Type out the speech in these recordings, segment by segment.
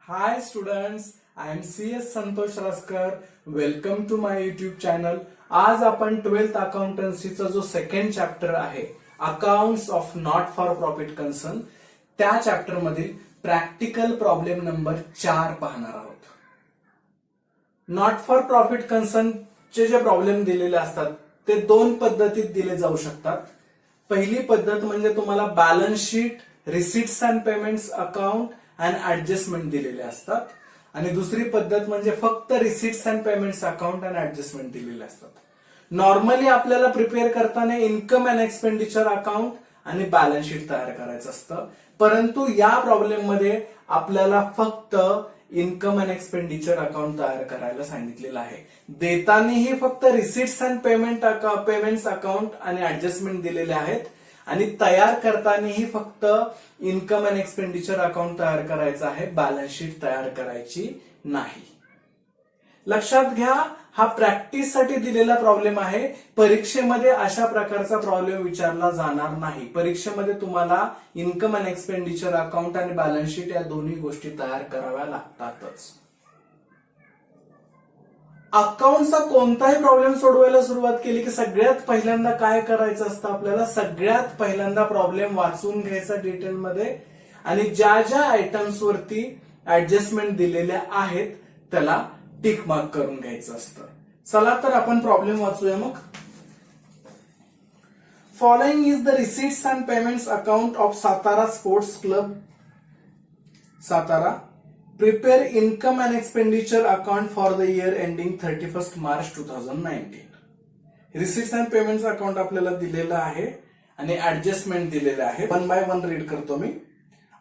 Hi students, I am CS Santosh Raskar. Welcome to my YouTube channel. आज आपण 12th अकाउंटन्सीचा जो सेकंड चॅप्टर आहे accounts of not for profit concern त्या chapter मधील प्रॅक्टिकल प्रॉब्लेम नंबर 4 पाहणार आहोत. नॉट फॉर प्रॉफिट कन्सर्न चे जे प्रॉब्लेम दिलेले असतात ते दोन पद्धतीत दिले जाऊ शकतात. पहिली पद्धत म्हणजे तुम्हाला balance sheet, receipts and payments account and adjustment दिलेले असतात आणि दुसरी पद्धत म्हणजे फक्त receipts and payments account and adjustment दिलेले असतात. नॉर्मली आपल्याला प्रिपेअर करताना इन्कम अँड एक्सपेंडिचर अकाउंट आणि बॅलन्स शीट तयार करायचं असतं, परंतु या प्रॉब्लेम मध्ये आपल्याला फक्त इन्कम अँड एक्सपेंडिचर अकाउंट तयार करायला सांगितलेलं आहे. देतानाही फक्त रिसिट्स अँड पेमेंट्स अकाउंट आणि ऍडजस्टमेंट दिलेले आहेत आणि तयार करतानाही फक्त इन्कम अँड एक्सपेंडिचर अकाउंट तयार करायचं आहे, बॅलन्स शीट तयार करायची नाही. लक्षात घ्या, हा प्रॅक्टिससाठी दिलेला प्रॉब्लेम आहे. परीक्षेमध्ये अशा प्रकारचा प्रॉब्लेम विचारला जाणार नाही. परीक्षेमध्ये तुम्हाला इन्कम अँड एक्सपेंडिचर अकाउंट आणि बॅलन्स शीट या दोन्ही गोष्टी तयार कराव्या लागतातच. अकाउंटचा कोणताही प्रॉब्लेम सोडवायला सुरुवात केली की सगळ्यात पहिल्यांदा काय करायचं असतं आपल्याला, सगळ्यात पहिल्यांदा प्रॉब्लेम वाचून घ्यायचा डिटेलमध्ये आणि ज्या ज्या आयटम्स वरती ऍडजस्टमेंट दिलेल्या आहेत त्याला टिक मार्क करून घ्यायचं असतं. चला तर आपण प्रॉब्लेम वाचूया मग. Following is the receipts and payments account of Satara sports club Satara. Prepare income and expenditure account for the year ending 31st March 2019. Receipts and payments account आपल्याला दिलेलं आहे आणि ऍडजस्टमेंट दिलेलं आहे. वन बाय वन रीड करतो मी.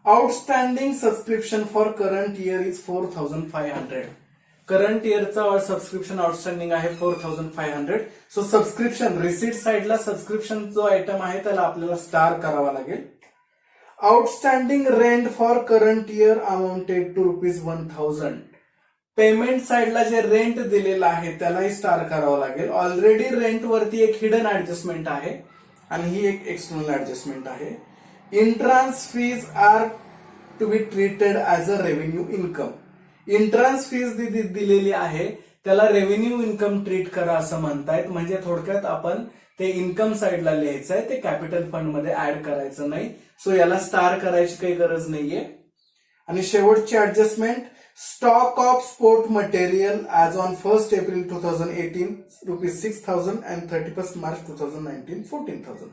Outstanding subscription for current year is 4500. Current इयरचा subscription outstanding आहे 4500. सो सबस्क्रिप्शन रिसीट साइडला सबस्क्रिप्शन जो आयटम आहे त्याला आपल्याला स्टार करावा लागेल. Outstanding rent for current year amounted to ₹1000. Payment साइडला जे रेंट दिलेलं आहे त्यालाही स्टार करावं लागेल. ऑलरेडी रेंट वरती एक हिडन ऍडजस्टमेंट आहे आणि ही एक एक्सटर्नल ऍडजस्टमेंट आहे. Entrance fees are to be treated as a revenue income. Entrance fees दिलेली आहे त्याला रेव्हेन्यू इन्कम ट्रीट करा असं म्हणतायत. म्हणजे थोडक्यात आपण ते इन्कम साइडला लिहायचं आहे, ते कॅपिटल फंड मध्ये ऍड करायचं नाही. सो याला स्टार करायची काही गरज नाहीये. आणि शेवटची adjustment, stock of sport material as on 1st April 2018 ₹6000 and 31st March 2019 14,000.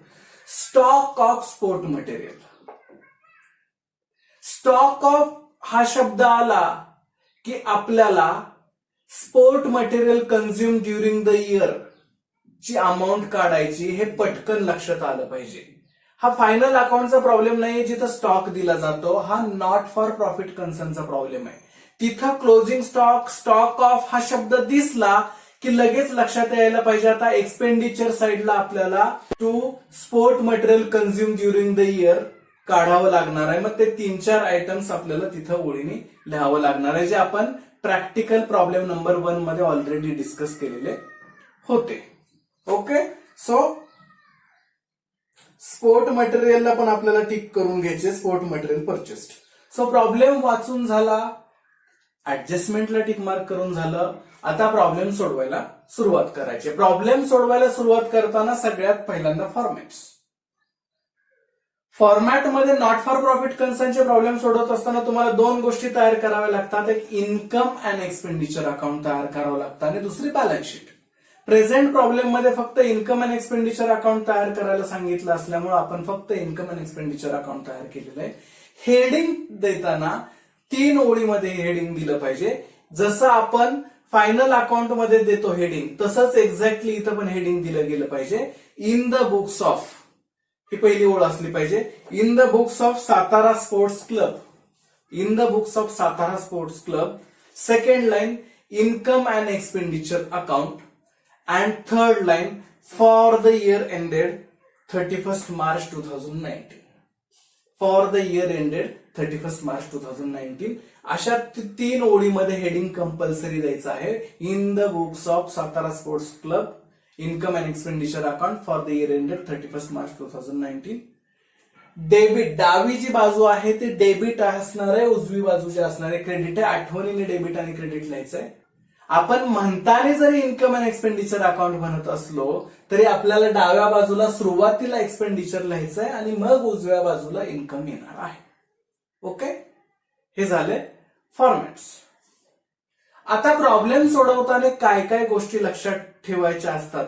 Stock of sport material. Stock of हा शब्द आला की आपल्याला sport material consume during the year ची अमाऊंट काढायची, हे पटकन लक्षात आलं पाहिजे. हा फायनल अकाउंटचा प्रॉब्लेम नाहीये जिथं स्टॉक दिला जातो, हा नॉट फॉर प्रॉफिट कन्सर्नचा प्रॉब्लेम आहे. तिथं क्लोजिंग स्टॉक, स्टॉक ऑफ हा शब्द दिसला की लगेच लक्षात यायला पाहिजे आता एक्सपेंडिचर साइडला आपल्याला to sport material consume during the year काढावं लागणार आहे. मग ते 3-4 आयटम्स आपल्याला तिथं ओळीने लिहावं लागणार आहे, जे आपण प्रॅक्टिकल प्रॉब्लेम नंबर 1 मध्ये ऑलरेडी डिस्कस केलेले होते. ओके, सो स्पोर्ट मटेरियलला पण आपल्याला टिक करून घ्यायचे, sport material purchased. So problem वाचून झाला, ऍडजस्टमेंटला टिक मार्क करून झालं. आता प्रॉब्लेम सोडवायला सुरुवात करायची. प्रॉब्लेम सोडवायला सुरुवात करताना सगळ्यात पहिल्यांदा फॉर्मॅटमध्ये नॉट फॉर प्रॉफिट कन्सर्नचे प्रॉब्लेम सोडवत असताना तुम्हाला 2 गोष्टी तयार कराव्या लागतात. एक इन्कम अँड एक्सपेंडिचर अकाउंट तयार करावं लागतं आणि दुसरी बॅलन्स शीट. प्रेझेंट प्रॉब्लेम मध्ये फक्त इन्कम अँड एक्सपेंडिचर अकाउंट तयार करायला सांगितलं असल्यामुळे आपण फक्त इन्कम अँड एक्सपेंडिचर अकाउंट तयार केलेलं आहे. हेडिंग देताना 3 ओळीमध्ये हेडिंग दिलं पाहिजे. जसं आपण फायनल अकाउंट मध्ये देतो हेडिंग, तसंच एक्झॅक्टली इथं पण हेडिंग दिलं गेलं पाहिजे. इन द बुक्स ऑफ ही पहिली ओळ असली पाहिजे. In the books of Satara sports club. In the books of Satara sports club. Second line, income and expenditure account. And third line, for the year ended 31st March 2019. For the year ended 31st March 2019. अशा 3 ओळीमध्ये heading compulsory द्यायचं आहे. In the books of Satara sports club, income and expenditure account for the year ended 31st March 2019. Debit, डावी जी बाजू आहे ती debit असणार आहे, उजवी बाजू जी असणार आहे क्रेडिट आहे. आठवणीने डेबिट आणि क्रेडिट लिहायचंय. आपण म्हणताना जरी इन्कम अँड एक्सपेंडिचर अकाउंट म्हणत असलो तरी आपल्याला डाव्या बाजूला सुरुवातीला एक्सपेंडिचर लिहायचंय आणि मग उजव्या बाजूला इन्कम येणार आहे. ओके, हे झाले फॉर्मॅट्स. आता प्रॉब्लेम सोडवताना काय काय गोष्टी लक्षात ठेवायच्या असतात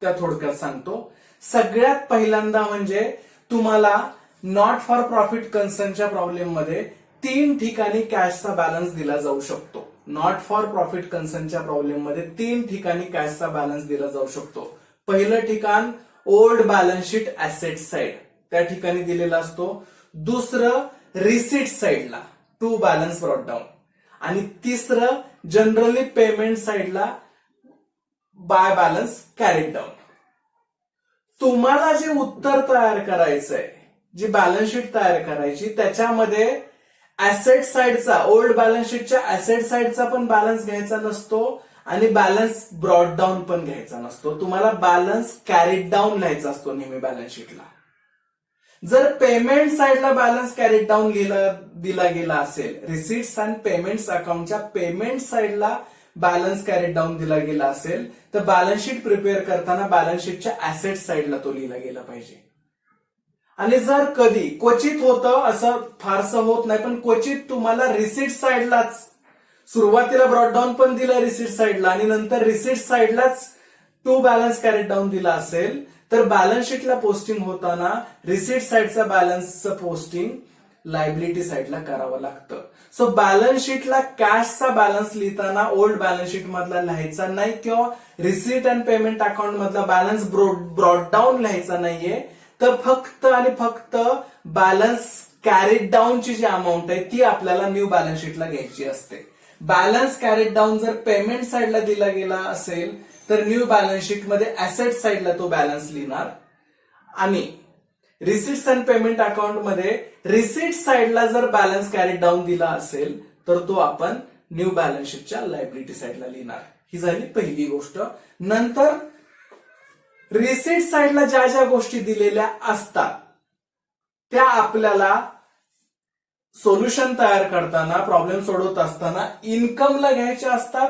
त्या थोडक्यात सांगतो. सगळ्यात पहिल्यांदा म्हणजे तुम्हाला नॉट फॉर प्रॉफिट कन्सर्नच्या प्रॉब्लेम मध्ये 3 ठिकाणी कॅशचा बॅलन्स दिला जाऊ शकतो. नॉट फॉर प्रॉफिट कन्सर्नच्या प्रॉब्लेम मध्ये 3 ठिकाणी कॅशचा बॅलन्स दिला जाऊ शकतो. पहिलं ठिकाण old balance sheet asset side, त्या ठिकाणी दिलेला असतो. दुसरं रिसीट साइडला टू बॅलन्स ब्रॉट डाऊन, आणि तिसरं जनरली पेमेंट साइडला बाय बॅलन्स कॅरीड डाऊन. तुम्हाला जे उत्तर तयार करायचंय, जी बॅलन्स शीट तयार करायची, त्याच्यामध्ये ऍसेट साइडचा, ओल्ड बॅलन्स शीटच्या ऍसेट साइडचा पण बॅलन्स घ्यायचा नसतो आणि बॅलन्स ब्रॉट डाऊन पण घ्यायचा नसतो. तुम्हाला बॅलन्स कॅरीड डाऊन लिहायचा असतो नेहमी बॅलन्स शीटला. जर पेमेंट साइडला बॅलन्स कॅरीड डाऊन दिला गेला असेल, रिसीट्स अँड पेमेंट्स अकाउंटच्या पेमेंट साइडला बॅलन्स कॅरीड डाऊन दिला गेला असेल तर बॅलन्स शीट प्रिपेअर करताना बॅलन्स शीटच्या ऍसेट साइडला तो लिहिला गेला पाहिजे. आणि जर कधी क्वचित होतं, असं फारसं होत नाही, पण क्वचित तुम्हाला रिसीट साइडलाच सुरुवातीला ब्रॉट डाऊन पण दिलं रिसीट साइडला आणि नंतर रिसीट साइडलाच टू बॅलन्स कॅरीड डाऊन दिला असेल तर बॅलन्स शीटला पोस्टिंग होताना रिसीट साइडचा बॅलन्सचं पोस्टिंग लायबिलिटी साइडला करावं लागतं. सो बॅलन्स शीटला कॅशचा बॅलन्स लिहिताना ओल्ड बॅलन्स शीट मधला लिहायचा नाही किंवा रिसीट अँड पेमेंट अकाउंट मधला बॅलन्स ब्रॉट डाऊन लिहायचा नाहीये, तर फक्त आणि फक्त बॅलन्स कॅरीड डाऊनची जी अमाऊंट आहे ती आपल्याला न्यू बॅलन्स शीटला घ्यायची असते. बॅलन्स कॅरीड डाऊन जर पेमेंट साइडला दिला गेला असेल तर न्यू बॅलन्स शीट मध्ये ऍसेट साइडला तो बॅलन्स लिहिणार, आणि रिसीट्स अँड पेमेंट अकाउंट मध्ये रिसीट साइडला जर बॅलन्स कॅरीड डाऊन दिला असेल तर तो आपण न्यू बॅलन्स शीटच्या लायबिलिटी साइडला लिहिणार. ही झाली पहिली गोष्ट. नंतर रिसीट साइडला ज्या ज्या गोष्टी दिलेल्या असतात त्या आपल्याला सोल्युशन तयार करताना, प्रॉब्लेम सोडवत असताना इन्कमला घ्यायच्या असतात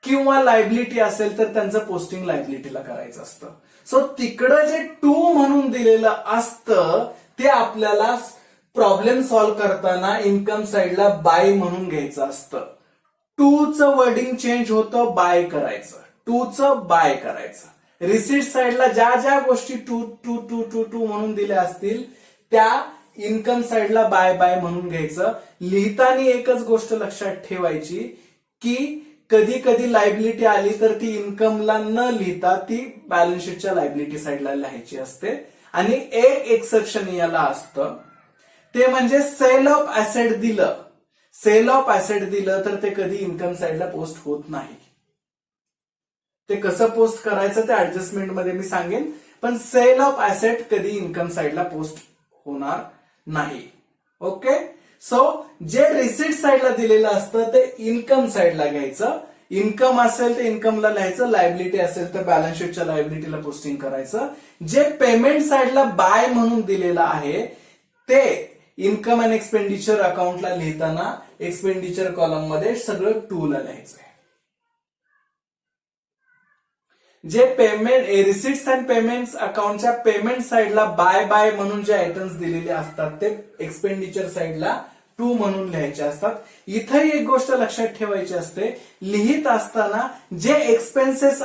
किंवा लायबिलिटी असेल तर त्यांचं पोस्टिंग लायबिलिटीला करायचं असतं. सो तिकडं जे टू म्हणून दिलेलं असतं ते आपल्याला प्रॉब्लेम सॉल्व्ह करताना इन्कम साइडला बाय म्हणून घ्यायचं असतं. टूचं वर्डिंग चेंज होतं, बाय करायचं, टूचं बाय करायचं. रिसीट साइडला ज्या ज्या गोष्टी to to to to to म्हणून दिल्या असतील त्या इन्कम साइडला बाय बाय म्हणून घ्यायचं. लिहिताना एकच गोष्ट लक्षात ठेवायची की कधी कधी लायबिलिटी आली तर ती इन्कमला न लिहिता ती बॅलन्स शीटच्या लायबिलिटी साइडला लिहायची असते. आणि एक एक्सेप्शन याला असतं, ते म्हणजे सेल ऑफ ऍसेट दिलं, सेल ऑफ ऍसेट दिलं तर ते कधी इन्कम साइडला पोस्ट होत नाही. ते कसं पोस्ट करायचं ते ऍडजस्टमेंट मध्ये मी सांगेन, पण सेल ऑफ ऍसेट कधी इन्कम साइडला पोस्ट होणार नाही. ओके, सो जे रिसीट साइडला दिलेलं असतं ते इन्कम साइडला घ्यायचं. इन्कम असेल तर इन्कमला लिहायचं, लायबिलिटी असेल तर बॅलन्स शीटच्या लायबिलिटीला पोस्टिंग करायचं. जे पेमेंट साइडला बाय म्हणून दिलेलं आहे ते इन्कम अँड एक्सपेंडिचर अकाउंटला लिहिताना एक्सपेंडिचर कॉलम मध्ये सगळं टू ला लिहायचंय. जे पेमेंट रिसीट्स अँड पेमेंट्स अकाउंटच्या पेमेंट साइडला बाय बाय म्हणून जे आयटम्स दिलेले असतात ते एक्सपेंडिचर साइडला टू म्हणून लिहायचे असतात. इथंही एक गोष्ट लक्षात ठेवायची असते, लिहित असताना जे एक्सपेन्सेस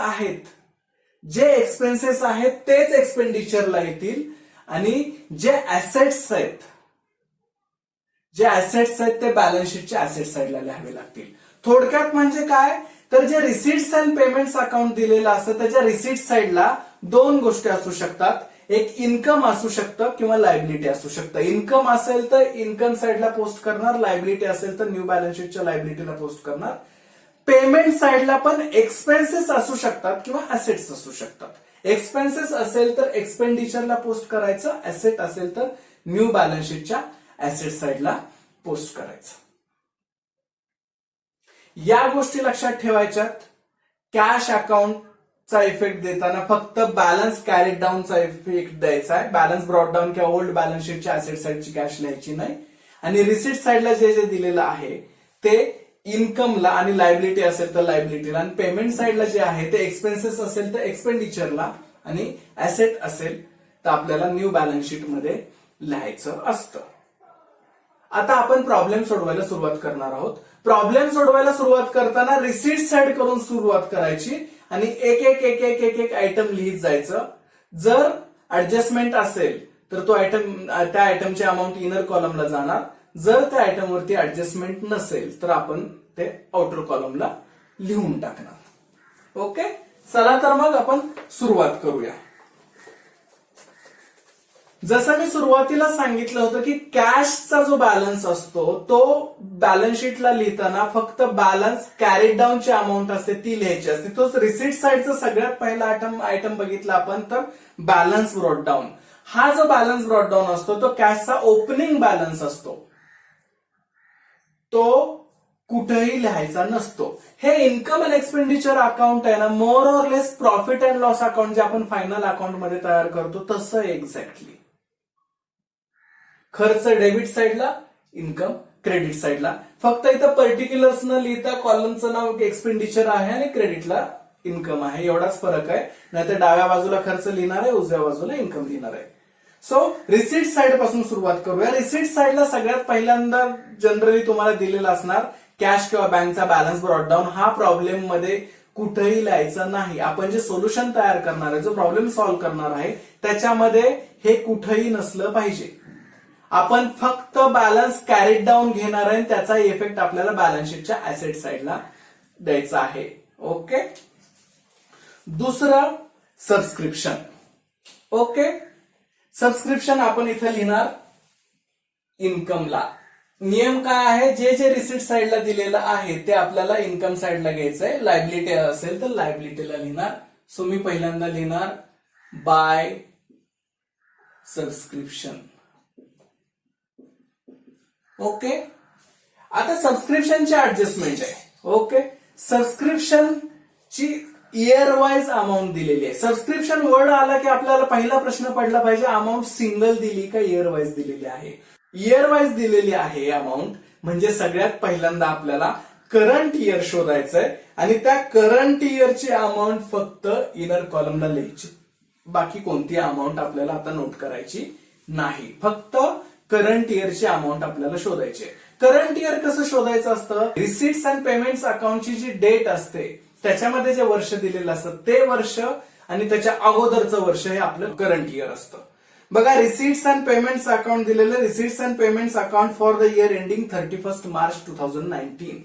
आहेत तेच एक्सपेंडिचरला येतील आणि जे ऍसेट्स आहेत ते बॅलन्स शीटच्या ऍसेट साइडला लिहावे लागतील. थोडक्यात म्हणजे काय, तर जे रिसीट्स अँड पेमेंट्स अकाउंट दिलेलं असतं त्याच्या रिसीट साइडला दोन गोष्टी असू शकतात. एक इन्कम असू शकतं किंवा लायबिलिटी असू शकतं. इन्कम असेल तर इन्कम साइडला पोस्ट करणार, लायबिलिटी असेल तर न्यू बॅलन्स शीटच्या लायबिलिटीला पोस्ट करणार. पेमेंट साइडला पण एक्सपेन्सेस असू शकतात किंवा ऍसेट्स असू शकतात. एक्सपेन्सेस असेल तर एक्सपेंडिचरला पोस्ट करायचं, ऍसेट असेल तर न्यू बॅलन्स शीटच्या ऍसेट साइडला पोस्ट करायचं. या गोष्टी लक्षात ठेवायच्यात. कॅश अकाउंट चा इफेक्ट देताना फक्त बॅलन्स कॅरीड डाऊनचा इफेक्ट द्यायचा आहे. बॅलन्स ब्रॉड डाऊन किंवा ओल्ड बॅलन्स शीटच्या ऍसेट साईडची कॅश लिहायची नाही. आणि रिसिट साईडला जे जे दिलेलं आहे ते इन्कमला आणि लायबिलिटी असेल तर लायबिलिटीला, आणि पेमेंट साईडला जे आहे ते एक्सपेन्सेस असेल तर एक्सपेंडिचरला, आणि ऍसेट असेल तर आपल्याला न्यू बॅलन्स शीट मध्ये लिहायचं असतं. आता आपण प्रॉब्लेम सोडवायला सुरुवात करणार आहोत. प्रॉब्लेम सोडवायला सुरुवात करताना रिसीट साईड करून सुरुवात करायची आणि एक एक एक एक एक एक आयटम लिहित जायचं. जर ऍडजस्टमेंट असेल तर तो आयटम, त्या आयटमची अमाऊंट इनर कॉलमला जाणार. जर त्या आयटमवरती ऍडजस्टमेंट नसेल तर आपण ते आउटर कॉलमला लिहून टाकणार. ओके, चला तर मग आपण सुरुवात करूया. जसं मी सुरुवातीला सांगितलं होतं की कॅशचा जो बॅलन्स असतो तो बॅलन्स शीटला लिहिताना फक्त बॅलन्स कॅरीड डाऊनची अमाऊंट असते ती लिहायची असते. तोच रिसीट साईडचा सगळ्यात पहिला आयटम बघितला आपण तर बॅलन्स ब्रॉड डाऊन. हा जो बॅलन्स ब्रॉड डाऊन असतो तो कॅशचा ओपनिंग बॅलन्स असतो, तो कुठेही लिहायचा नसतो. हे इन्कम अँड एक्सपेंडिचर अकाउंट आहे ना, more or less profit and loss account जे आपण फायनल अकाउंट मध्ये तयार करतो तसं एक्झॅक्टली. खर्च डेबिट साईडला, इन्कम क्रेडिट साईडला. फक्त इथं पर्टिक्युलर्स न लिहिता कॉलमचं नाव एक्सपेंडिचर आहे आणि क्रेडिटला इन्कम आहे, एवढाच फरक आहे. नाहीतर डाव्या बाजूला खर्च लिहिणार आहे, उजव्या बाजूला इन्कम लिहिणार आहे. सो रिसीट साईड पासून सुरुवात करूया. रिसीट साईडला सगळ्यात पहिल्यांदा जनरली तुम्हाला दिलेला असणार कॅश किंवा बँकचा बॅलन्स ब्रॉड डाऊन. हा प्रॉब्लेम मध्ये कुठेही लिहायचा नाही. आपण जे सोल्युशन तयार करणार आहे, जो प्रॉब्लेम सॉल्व्ह करणार आहे त्याच्यामध्ये हे कुठेही नसलं पाहिजे. आपण फक्त बॅलन्स कॅरीड डाऊन घेणार आहे, त्याचा इफेक्ट आपल्याला बॅलन्स शीटच्या ऍसेट साईडला द्यायचा आहे. ओके, दुसरं सबस्क्रिप्शन. ओके, सबस्क्रिप्शन आपण इथे लिहिणार इन्कमला. नियम काय आहे, जे जे रिसीट साईडला दिलेलं आहे ते आपल्याला इन्कम साईडला घ्यायचंय. लायबिलिटी असेल तर लायबिलिटीला लिहिणार. सो मी पहिल्यांदा लिहिणार बाय सबस्क्रिप्शन. ओके, आता सबस्क्रिप्शनची ऍडजस्टमेंट आहे. ओके, सबस्क्रिप्शनची इयर वाईज अमाऊंट दिलेली आहे. सबस्क्रिप्शन वर्ड आला की आपल्याला पहिला प्रश्न पडला पाहिजे, अमाऊंट सिंगल दिली का इयर वाईज दिलेली आहे. इयर वाईज दिलेली आहे अमाऊंट, म्हणजे सगळ्यात पहिल्यांदा आपल्याला करंट इयर शोधायचंय आणि त्या करंट इयरची अमाऊंट फक्त इनर कॉलमला लिहायची. बाकी कोणती अमाऊंट आपल्याला आता नोट करायची नाही, फक्त करंट इयरची अमाऊंट आपल्याला शोधायची. करंट इयर कसं शोधायचं असतं, रिसीट्स अँड पेमेंट्स अकाउंटची जी डेट असते त्याच्यामध्ये जे वर्ष दिलेलं असतं ते वर्ष आणि त्याच्या अगोदरचं वर्ष हे आपलं करंट इयर असतं. बघा, रिसीट्स अँड पेमेंट्स अकाउंट दिलेलं, receipts and payments account for the year ending 31 March 2019.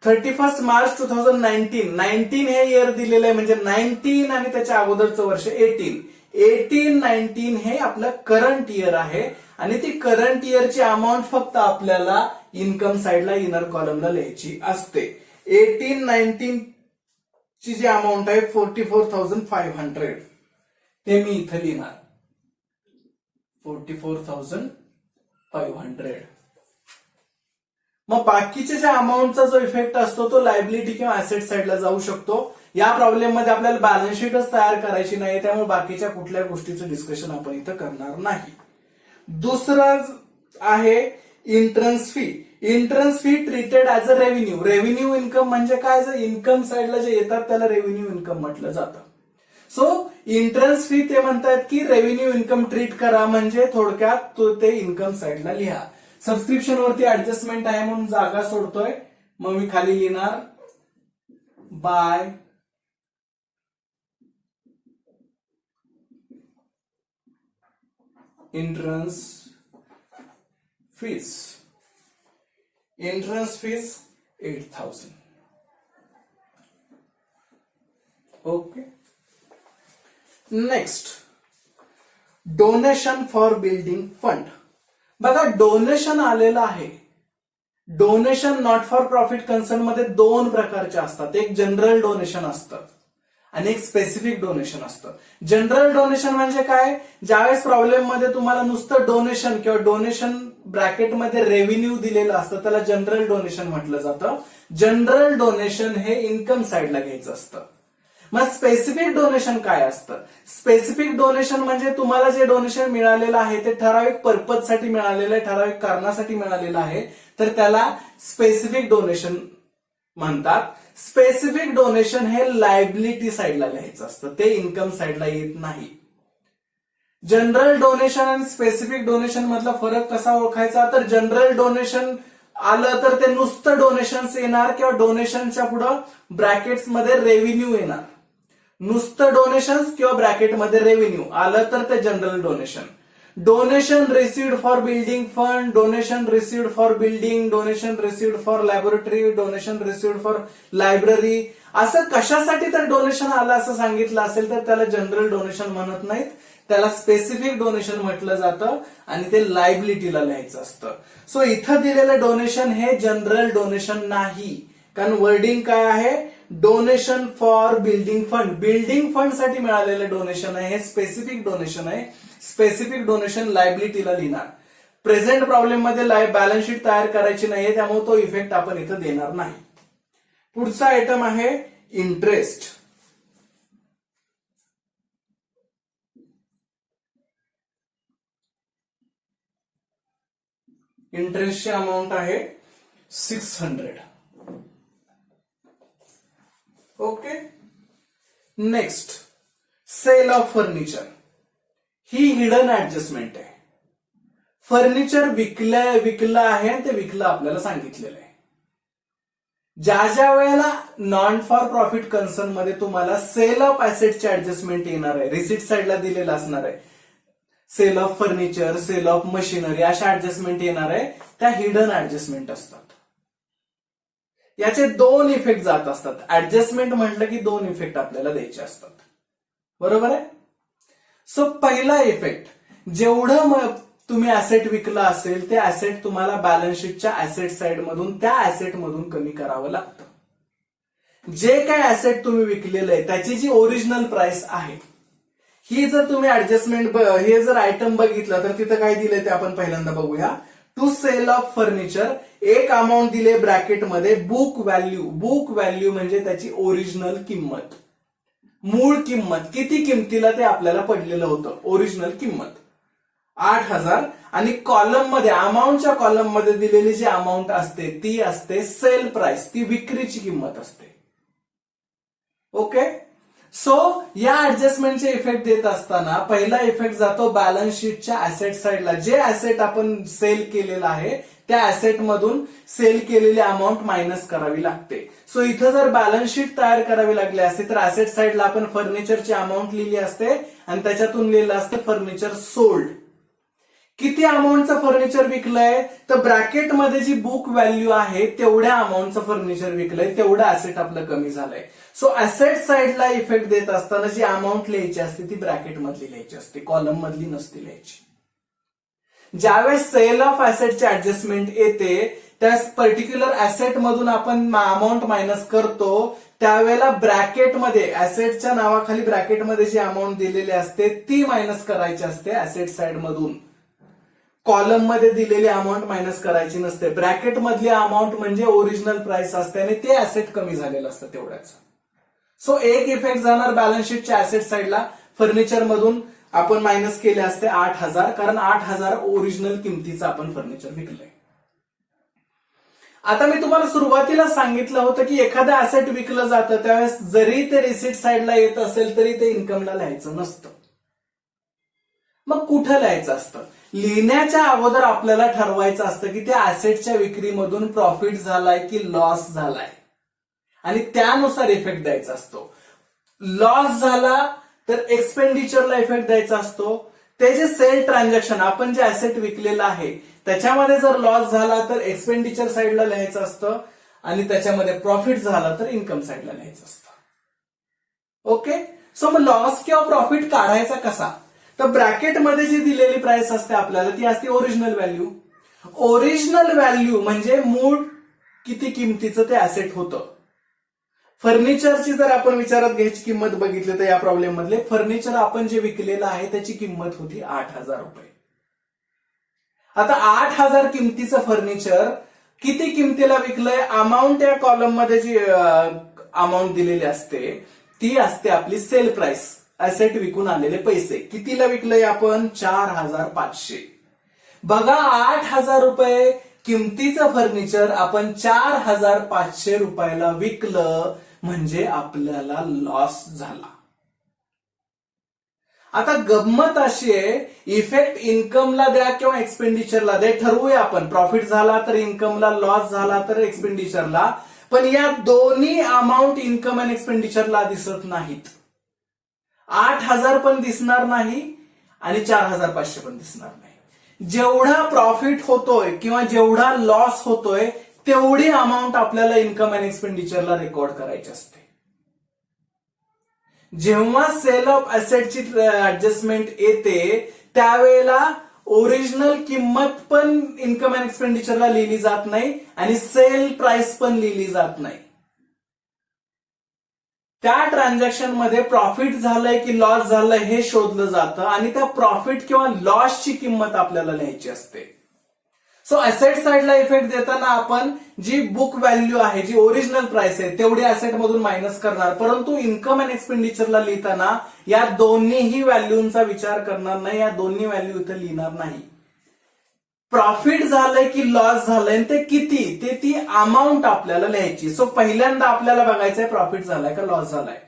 31 March 2019, 19 हे इयर दिलेलं आहे, म्हणजे 19 आणि त्याच्या अगोदरचं वर्ष 18. 18-19 हे आपलं करंट इयर आहे आणि ती करंट इयरची अमाऊंट फक्त आपल्याला इन्कम साईडला इनर कॉलमला लिहायची असते. 18-19 ची जी अमाऊंट आहे 44,500 ते मी इथं लिहिणार 44,500. मग बाकीच्या ज्या अमाऊंटचा जो इफेक्ट असतो तो लायबिलिटी किंवा ऍसेट साईडला जाऊ शकतो. या प्रॉब्लेम मध्ये आपल्याला बॅलन्स शीटच तयार करायची नाही, त्यामुळे बाकीच्या कुठल्या गोष्टीचं डिस्कशन आपण इथं करणार नाही. दुसरं आहे entrance fee. Entrance fee treated as a revenue. Revenue income म्हणजे काय, जर इन्कम साईडला जे येतात त्याला रेव्हेन्यू इन्कम म्हटलं जातं. सो इंट्रन्स फी ते म्हणतात की रेव्हेन्यू इन्कम ट्रीट करा, म्हणजे थोडक्यात तो ते इन्कम साईडला लिहा. सबस्क्रिप्शन वरती ऍडजस्टमेंट आहे म्हणून जागा सोडतोय, मग मी खाली लिहिणार bye entrance fees. Entrance fees 8,000. Okay. Next, donation for building fund. बघा, डोनेशन आलेलं आहे. Donation not for profit concern मध्ये दोन प्रकारचे असतात. एक जनरल डोनेशन असतं आणि एक स्पेसिफिक डोनेशन असतं. जनरल डोनेशन म्हणजे काय, ज्यावेळेस प्रॉब्लेम मध्ये तुम्हाला नुसतं डोनेशन किंवा डोनेशन ब्रॅकेटमध्ये रेव्हेन्यू दिलेलं असतं त्याला जनरल डोनेशन म्हटलं जातं. जनरल डोनेशन हे इन्कम साईडला घ्यायचं असतं. मग स्पेसिफिक डोनेशन काय असतं? स्पेसिफिक डोनेशन म्हणजे तुम्हाला जे डोनेशन मिळालेलं आहे ते ठराविक पर्पजसाठी मिळालेलं आहे, ठराविक कारणासाठी मिळालेलं आहे, तर त्याला स्पेसिफिक डोनेशन म्हणतात. स्पेसिफिक डोनेशन हे लायबिलिटी साईडला लिहायचं असतं, ते इन्कम साईडला येत नाही. जनरल डोनेशन आणि स्पेसिफिक डोनेशन मधला फरक कसा ओळखायचा? तर जनरल डोनेशन आलं तर ते नुसतं डोनेशन्स येणार किंवा डोनेशनच्या पुढं ब्रॅकेट्समध्ये रेव्हेन्यू येणार. नुसतं डोनेशन्स किंवा ब्रॅकेटमध्ये रेव्हेन्यू आलं तर ते general donation. Donation received for building fund, donation received for building, donation received for laboratory, donation received for library, असं कशासाठी तर डोनेशन आलं असं सांगितलं असेल तर त्याला जनरल डोनेशन म्हणत नाहीत, त्याला स्पेसिफिक डोनेशन म्हटलं जातं आणि ते लायबिलिटीला लिहायचं असतं. सो इथं दिलेलं डोनेशन हे जनरल डोनेशन नाही, कारण वर्डिंग काय आहे? Donation for building fund. Building fund साठी मिळालेलं डोनेशन आहे, हे स्पेसिफिक डोनेशन आहे. स्पेसिफिक डोनेशन लायबिलिटीला लिहिणार. प्रेझेंट प्रॉब्लेम मध्ये बॅलन्स शीट तयार करायची नाहीये, त्यामुळे तो इफेक्ट आपण इथं देणार नाही. पुढचा आयटम आहे इंटरेस्ट. इंटरेस्टची अमाऊंट आहे 600. Okay. Next, sale of furniture. ही हिडन ऍडजस्टमेंट आहे. फर्निचर विकलं आहे आणि ते विकलं आपल्याला सांगितलेलं आहे. ज्या वेळेला नॉन फॉर प्रॉफिट कन्सर्न मध्ये तुम्हाला सेल ऑफ ऍसेटची ऍडजस्टमेंट येणार आहे, रिसिट साईडला दिलेलं असणार आहे. Sale of furniture, sale of machinery अशा ऍडजस्टमेंट येणार आहे, त्या हिडन ऍडजस्टमेंट असतात. याचे दोन इफेक्ट जात असतात. ऍडजस्टमेंट म्हटलं की दोन इफेक्ट आपल्याला द्यायचे असतात, बरोबर आहे. सो पहिला इफेक्ट, जेवढं तुम्ही ऍसेट विकलं असेल ते ऍसेट तुम्हाला बॅलन्स शीटच्या ऍसेट साइड मधून त्या ऍसेट मधून कमी करावं लागतं. जे काय ऍसेट तुम्ही विकलेलं आहे त्याची जी ओरिजिनल प्राइस आहे, ही जर तुम्ही ऍडजस्टमेंट हे जर आयटम बघितलं तर तिथं काय दिलंय ते आपण पहिल्यांदा बघूया. टू सेल ऑफ फर्निचर एक अमाऊंट दिले ब्रॅकेटमध्ये बुक व्हॅल्यू. बुक व्हॅल्यू म्हणजे त्याची ओरिजिनल किंमत, मूळ किंमत, किती किमतीला ते आपल्याला पडलेलं होतं, ओरिजिनल किंमत 8,000. आणि कॉलम मध्ये, अमाऊंटच्या कॉलम मध्ये दिलेली जी अमाऊंट असते ती असते सेल प्राइस, ती विक्रीची किंमत असते. ओके. सो या ऍडजस्टमेंटचे इफेक्ट देत असताना पहिला इफेक्ट जातो बॅलन्स शीटच्या ऍसेट साइडला. जे ऍसेट आपण सेल केलेलं आहे त्या ऍसेट मधून सेल केलेली अमाऊंट मायनस करावी लागते. सो इथं जर बॅलन्स शीट तयार करावी लागली असते तर ऍसेट साइडला आपण फर्निचरची अमाऊंट लिहिली असते आणि त्याच्यातून लिहिलं असतं फर्निचर सोल्ड. किती अमाऊंटचं फर्निचर विकलंय तर ब्रॅकेटमध्ये जी बुक व्हॅल्यू आहे तेवढ्या अमाऊंटचं फर्निचर विकलंय, तेवढं ऍसेट आपलं कमी झालंय. सो ऍसेट साइडला इफेक्ट देत असताना जी अमाऊंट लिहायची असते ती ब्रॅकेट मधली लिहायची असते, कॉलम मधली नसते लिहायची. ज्यावेळेस सेल ऑफ ऍसेटची ऍडजस्टमेंट येते त्या पर्टिक्युलर ऍसेट मधून आपण अमाऊंट मायनस करतो, त्यावेळेला ब्रॅकेटमध्ये ऍसेटच्या नावाखाली ब्रॅकेटमध्ये जी अमाऊंट दिलेली असते ती मायनस करायची असते ऍसेट साइड मधून. कॉलम मध्ये दिलेली अमाऊंट मायनस करायची नसते. ब्रॅकेट मधली अमाऊंट म्हणजे ओरिजिनल प्राइस असते आणि ते ऍसेट कमी झालेलं असतं तेवढ्याच. सो एक इफेक्ट जाणार बॅलन्स शीटच्या ऍसेट साइडला, फर्निचर मधून आपण मायनस केले असते 8,000, कारण 8,000 ओरिजिनल किमतीचं आपण फर्निचर विकलंय. आता मी तुम्हाला सुरुवातीला सांगितलं होतं की एखादं ऍसेट विकलं जातं त्यावेळेस जरी ते रिसिट साइडला येत असेल तरी ते इन्कमला लिहायचं नसतं. मग कुठं लिहायचं असतं? लिहिण्याच्या अगोदर आपल्याला ठरवायचं असतं की त्या ऍसेटच्या विक्रीमधून प्रॉफिट झालाय की लॉस झालाय आणि त्यानुसार इफेक्ट द्यायचा असतो. लॉस झाला तर एक्सपेंडिचरला इफेक्ट द्यायचा असतो. ते जे सेल ट्रान्झॅक्शन आपण जे ऍसेट विकलेलं आहे त्याच्यामध्ये जर लॉस झाला तर एक्सपेंडिचर साइडला लिहायचं असतं आणि त्याच्यामध्ये प्रॉफिट झाला तर इन्कम साइडला लिहायचं असतं. ओके. सो मग लॉस किंवा प्रॉफिट काढायचा कसा? तर ब्रॅकेटमध्ये जी दिलेली प्राइस असते आपल्याला ती असते ओरिजिनल व्हॅल्यू. ओरिजिनल व्हॅल्यू म्हणजे मूळ किती किमतीचं ते ऍसेट होतं. फर्निचरची जर आपण विचारात घ्यायची किंमत बघितली तर या प्रॉब्लेम मधले फर्निचर आपण जे विकलेलं आहे त्याची किंमत होती 8,000 रुपये. आता 8,000 किमतीचं फर्निचर किती किमतीला विकलंय? अमाऊंट या कॉलम मध्ये जी अमाऊंट दिलेली असते ती असते आपली सेल प्राइस, असेट विकून आलेले पैसे. कितीला विकलंय आपण? 4,500. बघा 8,000 रुपये किमतीचं फर्निचर आपण 4,500 रुपयाला विकलं म्हणजे आपल्याला लॉस झाला. आता गंमत अशी आहे, इफेक्ट इन्कमला द्या किंवा एक्सपेंडिचरला द्या, ठरवूया आपण. प्रॉफिट झाला तर इन्कमला, लॉस झाला तर एक्सपेंडिचरला. पण या दोन्ही अमाऊंट इन्कम आणि एक्सपेंडिचरला दिसत नाहीत. 8,000 पण दिसणार नाही आणि 4,500 पण दिसणार नाही. जेवढा प्रॉफिट होतोय किंवा जेवढा लॉस होतोय तेवढी अमाऊंट आपल्याला इन्कम आणि एक्सपेंडिचरला रेकॉर्ड करायची असते. जेव्हा सेल ऑफ असेटची ऍडजस्टमेंट येते त्यावेळेला ओरिजिनल किंमत पण इन्कम अँड एक्सपेंडिचरला लिहिली जात नाही आणि सेल प्राइस पण लिहिली जात नाही. त्या ट्रान्झॅक्शन मध्ये प्रॉफिट झालंय की लॉस झालंय हे शोधलं जातं आणि त्या प्रॉफिट किंवा लॉसची किंमत आपल्याला लिहायची असते. सो असेट साइडला इफेक्ट देताना आपण जी बुक व्हॅल्यू आहे, जी ओरिजिनल प्राइस आहे तेवढी असेट मधून मायनस करणार, परंतु इन्कम अँड एक्सपेंडिचरला लिहिताना या दोन्हीही व्हॅल्यूंचा विचार करणार नाही, या दोन्ही व्हॅल्यू इथे लिहिणार नाही. प्रॉफिट झालंय की लॉस झालंय ते किती, ते ती अमाऊंट आपल्याला लिहायची. सो पहिल्यांदा आपल्याला बघायचंय प्रॉफिट झालाय का लॉस झालाय.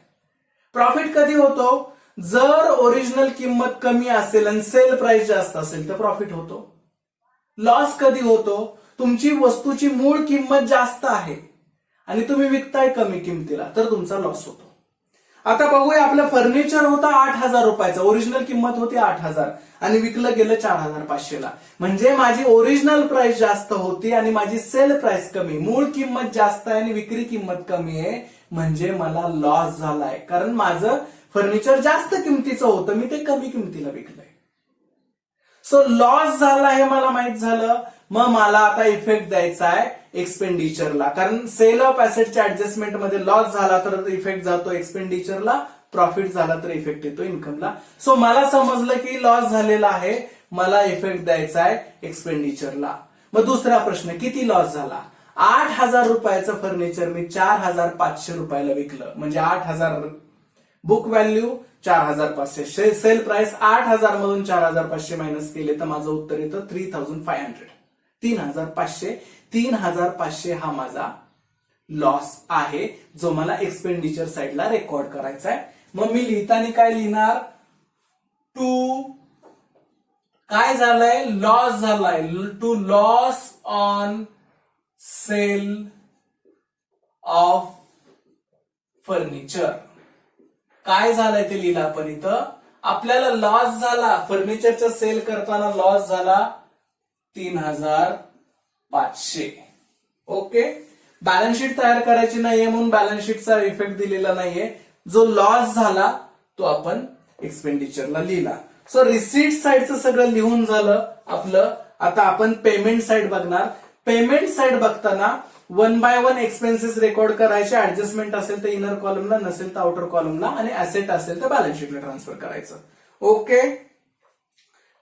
प्रॉफिट कधी होतो? जर ओरिजिनल किंमत कमी असेल आणि सेल प्राइस जास्त असेल तर प्रॉफिट होतो. लॉस कधी होतो? तुमची वस्तूची मूळ किंमत जास्त आहे आणि तुम्ही विकताय कमी किमतीला तर तुमचा लॉस होतो. आता बघूया, आपलं फर्निचर होतं 8,000 रुपयाचं, ओरिजिनल किंमत होती 8,000 आणि विकलं गेलं 4,500ला. म्हणजे माझी ओरिजिनल प्राइस जास्त होती आणि माझी सेल प्राइस कमी. मूळ किंमत जास्त आहे आणि विक्री किंमत कमी आहे म्हणजे मला लॉस झालाय, कारण माझं फर्निचर जास्त किमतीचं होतं, मी ते कमी किमतीला विकलंय. सो लॉस झाला हे मला माहित झालं. मग मला आता इफेक्ट द्यायचा आहे एक्सपेंडिचरला, कारण सेल ऑफ ऍसेटच्या ऍडजस्टमेंट मध्ये लॉस झाला तर इफेक्ट जातो एक्सपेंडिचरला, प्रॉफिट झाला तर इफेक्ट येतो इन्कमला. सो मला समजलं की लॉस झालेला आहे, मला इफेक्ट द्यायचा आहे एक्सपेंडिचरला. मग दुसरा प्रश्न, किती लॉस झाला? 8,000 रुपयाचं फर्निचर मी 4,500 रुपयाला विकलं, म्हणजे 8,000 बुक व्हॅल्यू, 4,500 सेल प्राइस. 8,000 मधून 4,500 मायनस केले तर माझं उत्तर येतं 3,500. 3,500. 3,500 हा माझा लॉस आहे जो मला एक्सपेंडिचर साइडला रेकॉर्ड करायचा आहे. मग मी लिहिताना काय लिहिणार? टू काय झालंय? लॉस झालाय. To loss on sale of furniture. काय झालंय ते लिहिलं आपण इथं. आपल्याला लॉस झाला, फर्निचरचा सेल करताना लॉस झाला 3,500. ओके, बॅलन्स शीट तयार करायची नाहीये म्हणून बॅलन्स शीटचा इफेक्ट दिलेला नाहीये. जो लॉस झाला तो आपण एक्सपेंडिचरला लिहिला. सो रिसीट साइडचं सगळं लिहून झालं आपलं. आता आपण पेमेंट साइड बघणार. पेमेंट साइड बघताना 1 बाय 1 एक्सपेन्सेस रेकॉर्ड करायचे. ऍडजस्टमेंट असेल तर इनर कॉलमला, नसेल तर आउटर कॉलमला, आणि ऍसेट असेल तर बॅलन्स शीटला ट्रान्सफर करायचं. ओके,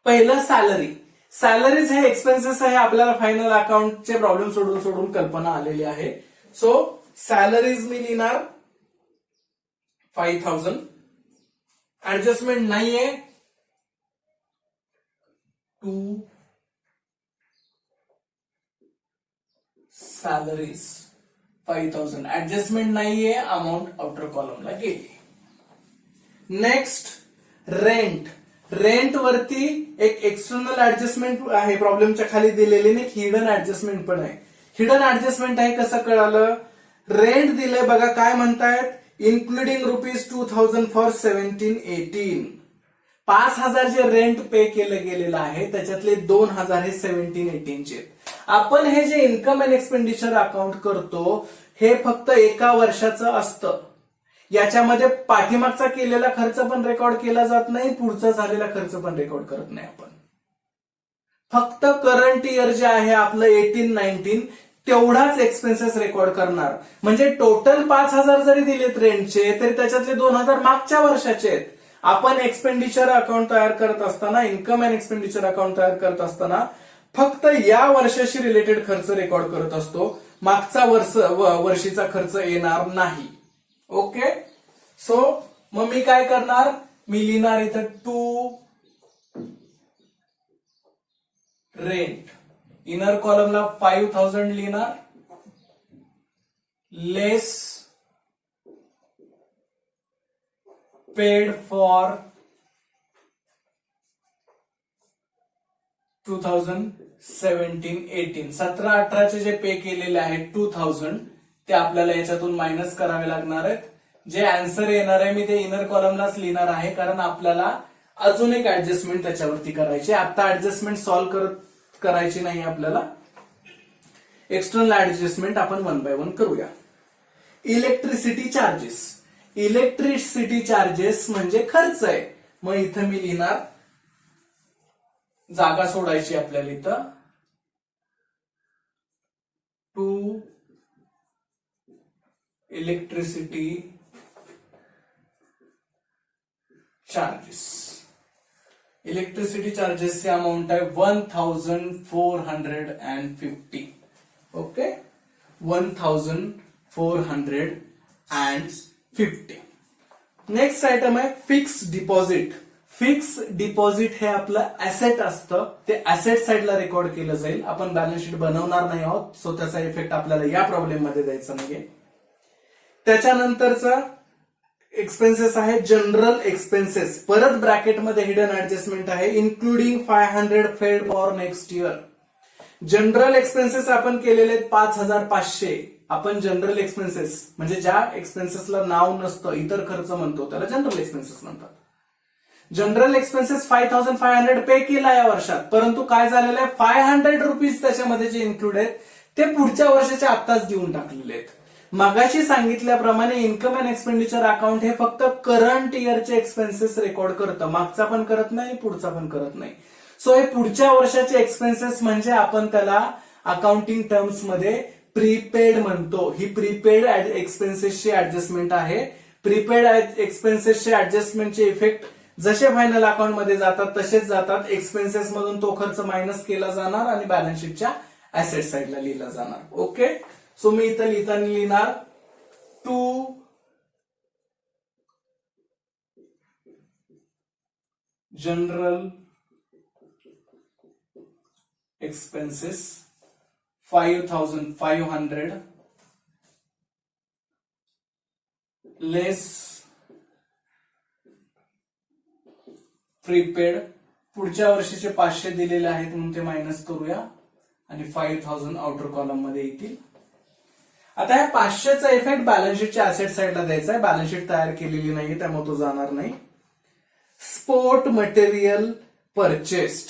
पहिलं सॅलरी. सॅलरीज हे एक्सपेन्सेस आहे, आपल्याला फायनल अकाउंटचे प्रॉब्लेम सोडून सोडून कल्पना आलेली आहे. सो सॅलरीज मी लिहिणार 5,000. ऍडजस्टमेंट नाहीये, टू सॅलरीज 5,000. ऍडजस्टमेंट नाहीये, अमाऊंट आउटर कॉलमला गेली. Next rent. रेंट वरती एक एक्सटर्नल ऍडजस्टमेंट आहे प्रॉब्लेमच्या खाली दिलेली, एक हिडन ऍडजस्टमेंट पण आहे. हिडन ऍडजस्टमेंट आहे कसं कळालं? रेंट दिलंय बघा, काय म्हणतायत? Including ₹2,000 for 17-18. 5,000 जे रेंट पे केलं गेलेलं आहे त्याच्यातले 2,000 हे 17-18चे. आपण हे जे इन्कम अँड एक्सपेंडिचर अकाउंट करतो हे फक्त एका वर्षाचं असतं. याच्यामध्ये पाठीमागचा केलेला खर्च पण रेकॉर्ड केला जात नाही, पुढचा झालेला खर्च पण रेकॉर्ड करत नाही आपण. फक्त करंट इयर जे आहे आपलं 18-19 तेवढाच एक्सपेन्सेस रेकॉर्ड करणार. म्हणजे टोटल 5,000 जरी दिलेत रेंटचे तरी त्याच्यातले 2,000 मागच्या वर्षाचे आहेत. आपण एक्सपेंडिचर अकाउंट तयार करत असताना, इन्कम अँड एक्सपेंडिचर अकाउंट तयार करत असताना फक्त या वर्षाशी रिलेटेड खर्च रेकॉर्ड करत असतो, मागचा वर्षीचा खर्च येणार नाही. ओके, सो मग मी काय करणार, मी लिहिणार इथं टू रेंट, इनर कॉलमला 5000 लिहिणार, लेस पेड फॉर 2017-18, 17-18चे जे पे केलेले आहेत 2000 ते आपल्याला याच्यातून मायनस करावे लागणार आहेत. जे आन्सर येणार आहे मी ते इनर कॉलमलाच लिहिणार आहे, कारण आपल्याला अजून एक ऍडजस्टमेंट त्याच्यावरती करायची. आता ऍडजस्टमेंट सॉल्व्ह करायची नाही आपल्याला, एक्सटर्नल ऍडजस्टमेंट आपण 1 बाय 1 करूया. इलेक्ट्रिसिटी चार्जेस, इलेक्ट्रिसिटी चार्जेस म्हणजे खर्च आहे. मग इथं मी लिहिणार, जागा सोडायची आपल्याला इथं, टू इलेक्ट्रिसिटी चार्जेस. इलेक्ट्रिसिटी चार्जेसचे अमाऊंट आहे 1450. ओके, 1450. नेक्स्ट आयटम आहे फिक्स डिपॉझिट. फिक्स डिपॉझिट हे आपलं ऍसेट असतं, ते ऍसेट साइडला रेकॉर्ड केलं जाईल. आपण बॅलन्स शीट बनवणार नाही आहोत, सो त्याचा इफेक्ट आपल्याला या प्रॉब्लेम मध्ये द्यायचा नाहीये. त्याच्यानंतरचा एक्सपेन्सेस आहे जनरल एक्सपेन्सेस, परत ब्रॅकेटमध्ये हिडन ऍडजस्टमेंट आहे, इन्क्लुडिंग 500 फेड for next year. General expenses आपण केलेले 5500. आपण जनरल एक्सपेन्सेस म्हणजे ज्या एक्सपेन्सेसला नाव नसतं, इतर खर्च म्हणतो, त्याला जनरल एक्सपेन्सेस म्हणतात. जनरल एक्सपेन्सेस 5500 पे केला या वर्षात, परंतु काय झालेलं आहे, 500 रुपीज त्याच्यामध्ये जे इन्क्लूड आहेत ते पुढच्या वर्षाच्या आत्ताच देऊन टाकलेले आहेत. मगाशी सांगितल्याप्रमाणे इन्कम अँड एक्सपेंडिचर अकाउंट हे फक्त करंट इयरचे एक्सपेन्सेस रेकॉर्ड करतं, मागचा पण करत नाही, पुढचा पण करत नाही. सो हे पुढच्या वर्षाचे एक्सपेन्सेस म्हणजे आपण त्याला अकाउंटिंग टर्म्स मध्ये प्रीपेड म्हणतो. ही प्रीपेड एक्सपेन्सेसची ऍडजस्टमेंट आहे. प्रीपेड एक्सपेन्सेसचे ऍडजस्टमेंटचे इफेक्ट जसे फायनल अकाउंट मध्ये जातात तसेच जातात. एक्सपेन्सेस मधून तो खर्च मायनस केला जाणार आणि बॅलन्स शीटच्या ऍसेट साइडला लिहिला जाणार. ओके, सो मी इथं लिहिताना लिहिणार to general expenses 5500 less prepaid. पुढच्या वर्षीचे 500 दिलेले आहेत म्हणून ते मायनस करूया आणि 5000 आउटर कॉलम मध्ये येतील. आता या 500चा इफेक्ट बॅलन्स शीटच्या ऍसेट साइडला द्यायचा आहे. बॅलन्स शीट तयार केलेली नाहीये त्यामुळे तो जाणार नाही. स्पोर्ट मटेरियल परचेस्ड,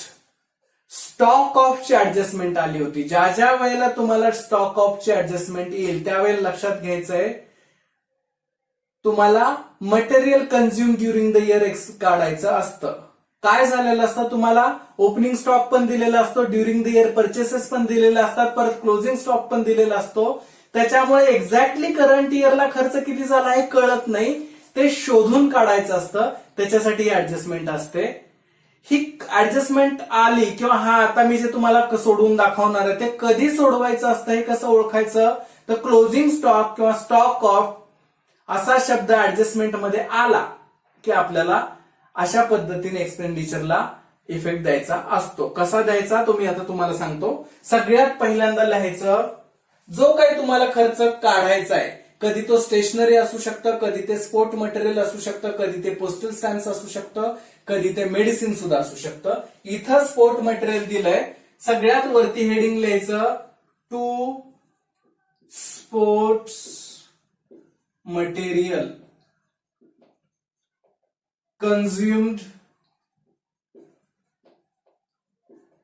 स्टॉक ऑफची ऍडजस्टमेंट आली होती. ज्या ज्या वेळेला तुम्हाला स्टॉक ऑफची ऍडजस्टमेंट येईल त्यावेळेला लक्षात घ्यायचंय तुम्हाला material consume during the year काढायचं असतं. काय झालेलं असतं, तुम्हाला ओपनिंग स्टॉक पण दिलेला असतो, ड्युरिंग द इयर परचेसेस पण दिलेले असतात, परत क्लोजिंग स्टॉक पण दिलेला असतो. त्याच्यामुळे एक्झॅक्टली करंट इयरला खर्च किती झाला हे कळत नाही, ते शोधून काढायचं असतं. त्याच्यासाठी ही ऍडजस्टमेंट असते. ही ऍडजस्टमेंट आली किंवा हा आता मी जे तुम्हाला सोडवून दाखवणार आहे ते कधी सोडवायचं असतं हे कसं ओळखायचं, तर क्लोजिंग स्टॉक किंवा स्टॉक ऑफ असा शब्द ऍडजस्टमेंट मध्ये आला की आपल्याला अशा पद्धतीने एक्सपेंडिचरला इफेक्ट द्यायचा असतो. कसा द्यायचा तो मी आता तुम्हाला सांगतो. सगळ्यात पहिल्यांदा लिहायचं जो काही तुम्हाला खर्च काढायचा आहे, कधी तो स्टेशनरी असू शकतं, कधी ते स्पोर्ट मटेरियल असू शकतं, कधी ते पोस्टल स्टॅम्प्स असू शकतं, कधी ते मेडिसिन सुद्धा असू शकतं. इथं स्पोर्ट मटेरियल दिलंय, सगळ्यात वरती हेडिंग लिहायचं to sports material consumed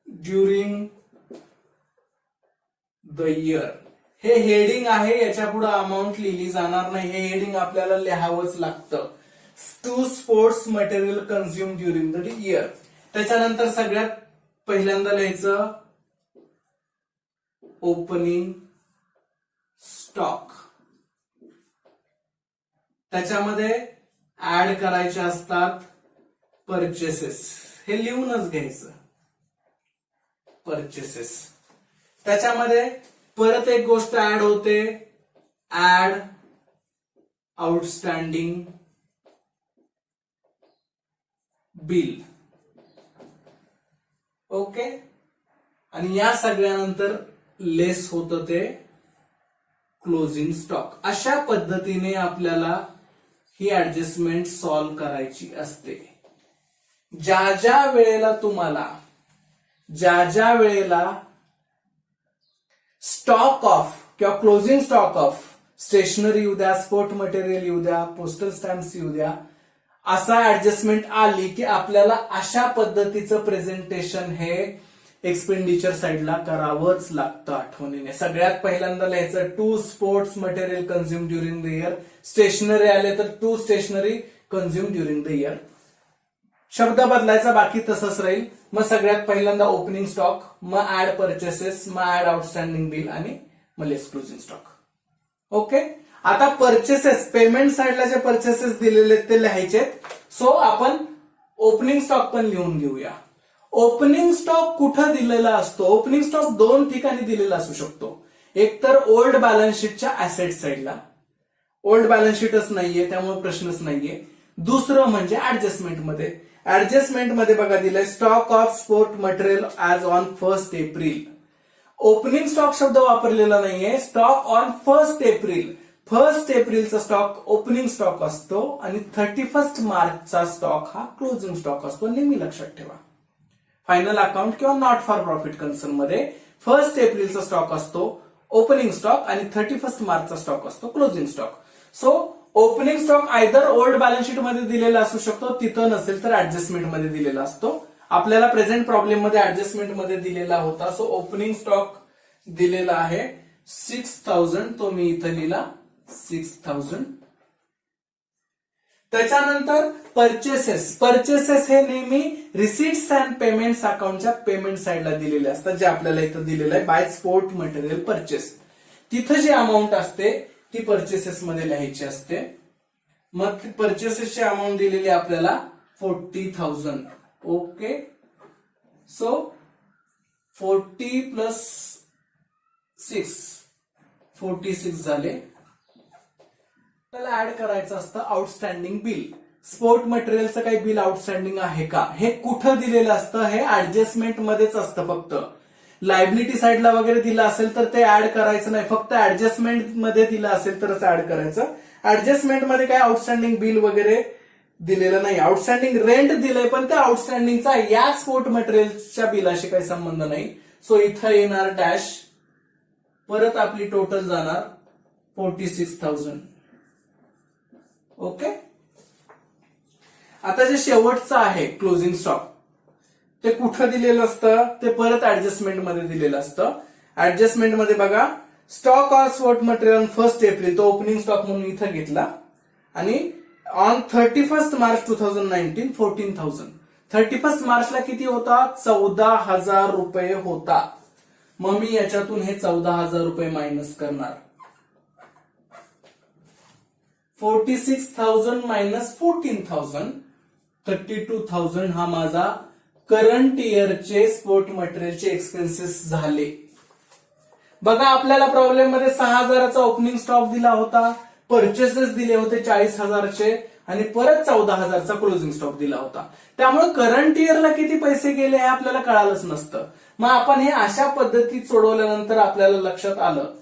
during the year. हे हेडिंग आहे, याच्या पुढे अमाऊंट लिहिली जाणार नाही. हे हेडिंग आपल्याला लिहावंच लागतं. To sports material consume during the year. त्याच्यानंतर सगळ्यात पहिल्यांदा लिहायचं ओपनिंग स्टॉक. त्याच्यामध्ये ऍड करायचे असतात परचेसेस, हे लिहूनच घ्यायचं परचेसेस. त्याच्यामध्ये परत एक गोष्ट ऍड होते, ऍड आउटस्टँडिंग बिल. ओके. आणि या सगळ्यानंतर लेस होतं ते क्लोजिंग स्टॉक. अशा पद्धतीने आपल्याला ही ऍडजस्टमेंट सॉल्व्ह करायची असते. ज्या ज्या वेळेला स्टॉक ऑफ किंवा क्लोजिंग स्टॉक ऑफ स्टेशनरी येऊ द्या, स्पोर्ट मटेरियल येऊ द्या, पोस्टल स्टॅम्प्स येऊ द्या, असा ऍडजस्टमेंट आली की आपल्याला अशा पद्धतीचं प्रेझेंटेशन हे एक्सपेंडिचर साईडला करावंच लागतं. आठवणीने सगळ्यात पहिल्यांदा लिहायचं to sports material consume during the year. Stationery आले तर to stationery consume during the year. शब्द बदलायचा, बाकी तसंच राहील. मग सगळ्यात पहिल्यांदा ओपनिंग स्टॉक, मग ऍड परचेसेस, मग ऍड आउटस्टँडिंग बिल आणि मग लेस क्लोजिंग स्टॉक. ओके. आता परचेसेस, पेमेंट साईडला जे परचेसेस दिलेले ते लिहायचे. सो आपण ओपनिंग स्टॉक पण लिहून घेऊया. ओपनिंग स्टॉक कुठं दिलेला असतो? ओपनिंग स्टॉक दोन ठिकाणी दिलेला असू शकतो. एक तर ओल्ड बॅलन्स शीटच्या ऍसेट साईडला. ओल्ड बॅलन्स शीटच नाहीये त्यामुळे प्रश्नच नाहीये. दुसरं म्हणजे ऍडजस्टमेंटमध्ये. ऍडजस्टमेंटमध्ये बघा दिलंय stock of sport material as on 1 April. Opening stock शब्द वापरलेला नाहीये. Stock on 1 April. 1 एप्रिलचा स्टॉक ओपनिंग स्टॉक असतो आणि 31 मार्चचा स्टॉक हा क्लोजिंग स्टॉक असतो. नेहमी लक्षात ठेवा. फायनल अकाउंट किंवा नॉट फॉर प्रॉफिट कन्सर्न मध्ये 1 एप्रिलचा स्टॉक असतो ओपनिंग स्टॉक आणि 31 मार्चचा स्टॉक असतो closing stock. So opening stock either old balance sheet मध्ये दिलेला असू शकतो, तिथं नसेल तर ऍडजस्टमेंट मध्ये दिलेला असतो. आपल्याला प्रेझेंट प्रॉब्लेम मध्ये ऍडजस्टमेंट मध्ये दिलेला होता. सो ओपनिंग स्टॉक दिलेला आहे 6000, तो मी इथं लिहिला 6000. त्याच्यानंतर परचेसेस हे नेहमी रिसीट्स अँड पेमेंट्स अकाउंटच्या पेमेंट साईडला दिलेले असतात, जे आपल्याला इथं दिलेलं आहे बाय स्पोर्ट मटेरियल परचेस. तिथं जी अमाऊंट असते ती परचेसेस मध्ये लिहायची असते. मग परचेसेसची अमाऊंट दिलेली आपल्याला 40,000. ओके. सो 40 प्लस 6 46 झाले. ऍड करायचं असतं आउटस्टँडिंग बिल. स्पोर्ट मटेरियलचं काही बिल आउटस्टँडिंग आहे का हे कुठं दिलेलं असतं? हे ऍडजस्टमेंट मध्येच असतं. फक्त लायबिलिटी साईडला वगैरे दिलं असेल तर ते ऍड करायचं नाही. फक्त ऍडजस्टमेंट मध्ये दिलं असेल तरच ऍड करायचं. ऍडजस्टमेंट मध्ये काय आउटस्टँडिंग बिल वगैरे दिलेलं नाही. आउटस्टँडिंग रेंट दिलंय पण त्या आउटस्टँडिंगचा या स्पोर्ट मटेरियलच्या बिलाशी काही संबंध नाही. सो इथं येणार डॅश, परत आपली टोटल जाणार 46,000. ओके. आता जे शेवटचं आहे क्लोजिंग स्टॉक, ते कुठं दिलेलं असतं? ते परत ऍडजस्टमेंट मध्ये दिलेलं असतं. ऍडजस्टमेंट मध्ये बघा stock of sport material 1 April, तो ओपनिंग स्टॉक म्हणून इथं घेतला. आणि ऑन 31 मार्च 2019 14,000. 31 मार्चला किती होता? 14,000 रुपये होता. मग मी याच्यातून हे 14,000 रुपये मायनस करणार. 46,000 मायनस 14,000, 32,000 हा माझा करंट इयरचे स्पोर्ट मटेरियलचे एक्सपेन्सेस झाले. बघा आपल्याला प्रॉब्लेम मध्ये 6,000चा ओपनिंग स्टॉक दिला होता, परचेसेस दिले होते 40,000चे आणि परत 14,000चा क्लोजिंग स्टॉक दिला होता. त्यामुळे करंट इयरला किती पैसे गेले हे आपल्याला कळालंच नसतं. मग आपण हे अशा पद्धतीत सोडवल्यानंतर आपल्याला लक्षात आलं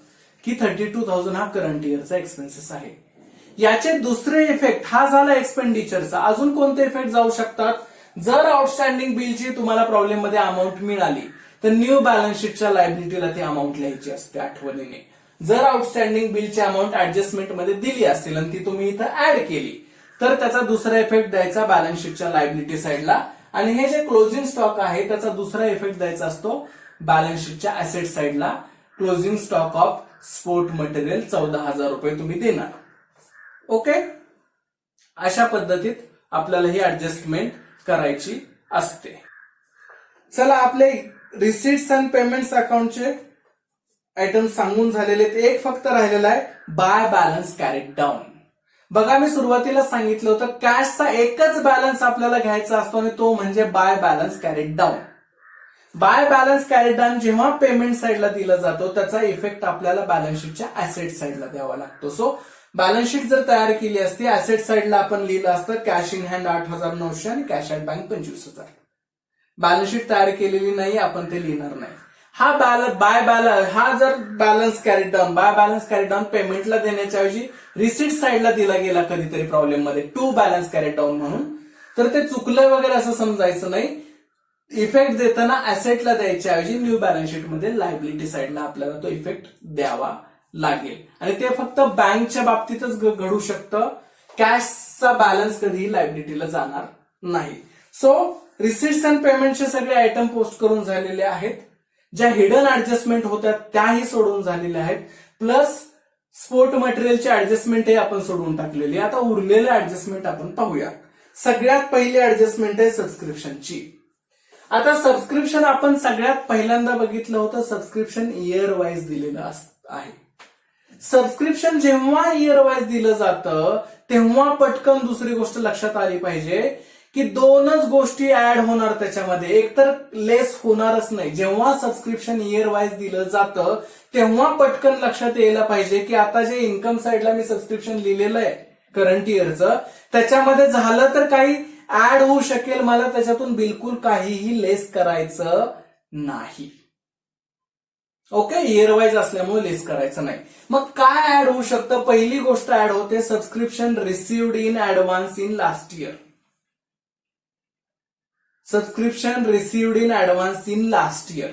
की 32,000 हा करंट इयरचा एक्सपेन्सेस आहे. याचे दुसरे इफेक्ट, हा झाला एक्सपेंडिचरचा. अजून कोणते इफेक्ट जाऊ शकतात? जर आउटस्टँडिंग बिलची तुम्हाला प्रॉब्लेम मध्ये अमाऊंट मिळाली तर न्यू बॅलन्स शीटच्या लायबिलिटीला ती अमाऊंट लिहायची असते आठवणीने. जर आउटस्टँडिंग बिलची अमाऊंट ऍडजस्टमेंट मध्ये दिली असेल आणि ती तुम्ही इथं ऍड केली तर त्याचा दुसरा इफेक्ट द्यायचा बॅलन्स शीटच्या लायबिलिटी साईडला. आणि हे जे क्लोजिंग स्टॉक आहे त्याचा दुसरा इफेक्ट द्यायचा असतो बॅलन्स शीटच्या ऍसेट साईडला. Closing stock of sport material 14,000 रुपये तुम्ही देणार. ओके. अशा पद्धतीत आपल्याला ही ऍडजस्टमेंट करायची असते. चला आपले रिसीट्स अँड पेमेंट्स अकाउंटचे आयटम सांगून झालेले. एक फक्त राहिलेला आहे बाय बॅलन्स कॅरीड डाऊन. बघा मी सुरुवातीला सांगितलं होतं कॅशचा एकच बॅलन्स आपल्याला घ्यायचा असतो आणि तो म्हणजे by balance carried down. By balance carried down जेव्हा पेमेंट साईडला दिला जातो त्याचा इफेक्ट आपल्याला बॅलन्स शीटच्या ऍसेट साईडला द्यावा लागतो. सो बॅलन्स शीट जर तयार केली असती, ऍसेट साइडला आपण लिहिलं असतं कॅश इन हँड 8,900 आणि cash at bank 25,000. Balance sheet तयार केलेली नाही, आपण ते लिहिणार नाही. हा बाय बॅलन्स, हा जर बॅलन्स कॅरी डाऊन पेमेंटला देण्याच्या ऐवजी रिसीट साइडला दिला गेला कधीतरी प्रॉब्लेम मध्ये टू बॅलन्स कॅरी डाऊन म्हणून, तर ते चुकलं वगैरे असं समजायचं नाही. इफेक्ट देताना ऍसेटला द्यायच्या ऐवजी न्यू बॅलन्स शीट मध्ये लायबिलिटी साइडला आपल्याला तो इफेक्ट द्यावा लागेल. आणि ते फक्त बँकच्या बाबतीतच घडू शकतं. कॅशचा बॅलन्स कधीही लायबिलिटीला जाणार नाही. सो रिसिट्स अँड पेमेंटचे सगळे आयटम पोस्ट करून झालेले आहेत. ज्या हिडन ऍडजस्टमेंट होत्या त्याही सोडून झालेल्या आहेत. प्लस स्पोर्ट मटेरियलची ऍडजस्टमेंटही आपण सोडून टाकलेली. आता उरलेले ऍडजस्टमेंट आपण पाहूया. सगळ्यात पहिली ऍडजस्टमेंट आहे सबस्क्रिप्शनची. आता सबस्क्रिप्शन आपण सगळ्यात पहिल्यांदा बघितलं होतं, सबस्क्रिप्शन इयर वाईज दिलेलं आहे. सबस्क्रिप्शन जेव्हा इयर वाईज दिलं जातं तेव्हा पटकन दुसरी गोष्ट लक्षात आली पाहिजे की दोनच गोष्टी ऍड होणार त्याच्यामध्ये, एक तर लेस होणारच नाही. जेव्हा सबस्क्रिप्शन इयर वाईज दिलं जातं तेव्हा पटकन लक्षात यायला पाहिजे की आता जे इन्कम साइडला मी सबस्क्रिप्शन लिहिलेलं आहे करंट इयरचं, त्याच्यामध्ये झालं तर काही ऍड होऊ शकेल, मला त्याच्यातून बिलकुल काहीही लेस करायचं नाही. ओके, इयर वाईज असल्यामुळे लेस करायचं नाही. मग काय ऍड होऊ शकतं? पहिली गोष्ट ऍड होते subscription received in advance in last year. Subscription received in advance in last year